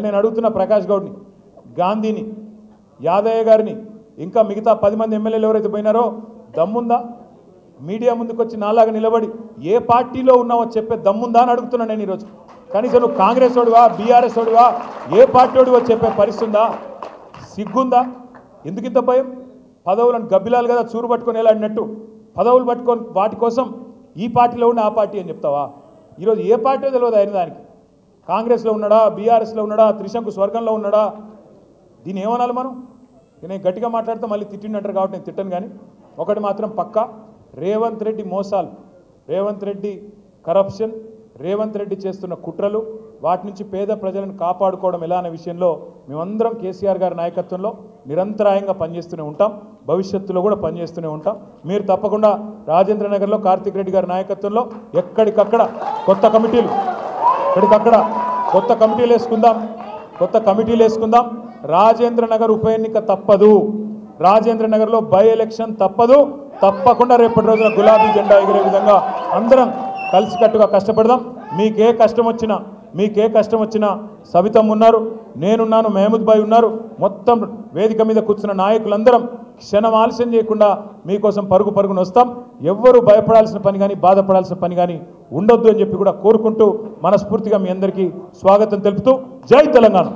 నేను అడుగుతున్న ప్రకాష్ గౌడ్ని, గాంధీని, యాదయ్య గారిని, ఇంకా మిగతా 10 మంది ఎమ్మెల్యేలు ఎవరైతే పోయినారో దమ్ముందా మీడియా ముందుకు వచ్చి నాలాగా నిలబడి ఏ పార్టీలో ఉన్నావో చెప్పే దమ్ముందా అని అడుగుతున్నాను నేను ఈరోజు. కనీసం నువ్వు కాంగ్రెస్ వాడివా, బీఆర్ఎస్ వాడివా, ఏ పార్టీ వాడివో చెప్పే పరిస్థితి ఉందా? సిగ్గుందా? ఎందుకు ఇంత భయం? పదవులను గబ్బిలాలు కదా చూరు పట్టుకొని వెళ్ళాడినట్టు పదవులు పట్టుకొని వాటి కోసం ఈ పార్టీలో ఉండి ఆ పార్టీ అని చెప్తావా? ఈరోజు ఏ పార్టీ తెలియదు అయిన దానికి. కాంగ్రెస్లో ఉన్నాడా, బీఆర్ఎస్లో ఉన్నాడా, త్రిశంకు స్వర్గంలో ఉన్నాడా? దీన్ని ఏమనాలి మనం? నేను గట్టిగా మాట్లాడితే మళ్ళీ తిట్టిండంటారు కాబట్టి నేను తిట్టను. కానీ ఒకటి మాత్రం పక్కా, రేవంత్ రెడ్డి మోసాలు, రేవంత్ రెడ్డి కరప్షన్, రేవంత్ రెడ్డి చేస్తున్న కుట్రలు, వాటి నుంచి పేద ప్రజలను కాపాడుకోవడం ఎలా అనే విషయంలో మేమందరం కేసీఆర్ గారి నాయకత్వంలో నిరంతరాయంగా పనిచేస్తూనే ఉంటాం, భవిష్యత్తులో కూడా పనిచేస్తూనే ఉంటాం. మీరు తప్పకుండా రాజేంద్ర నగర్లో కార్తిక్ రెడ్డి గారి నాయకత్వంలో ఎక్కడికక్కడ కొత్త కమిటీలు వేసుకుందాం. రాజేంద్ర నగర్ ఉప ఎన్నిక తప్పదు, రాజేంద్ర నగర్లో బై ఎలక్షన్ తప్పదు. తప్పకుండా రేపటి రోజున గులాబీ జెండా ఎగిరే విధంగా అందరం కలిసికట్టుగా కష్టపడదాం. మీకే కష్టం వచ్చినా సవితమ్మ ఉన్నారు, నేనున్నాను, మహమూద్ భాయ్ ఉన్నారు, మొత్తం వేదిక మీద కూర్చున్న నాయకులందరం క్షణం ఆలస్యం చేయకుండా మీకోసం పరుగున వస్తాం. ఎవ్వరూ భయపడాల్సిన పని కానీ బాధపడాల్సిన పని కానీ ఉండొద్దు అని చెప్పి కూడా కోరుకుంటూ మనస్ఫూర్తిగా మీ అందరికీ స్వాగతం తెలుపుతూ జై తెలంగాణ.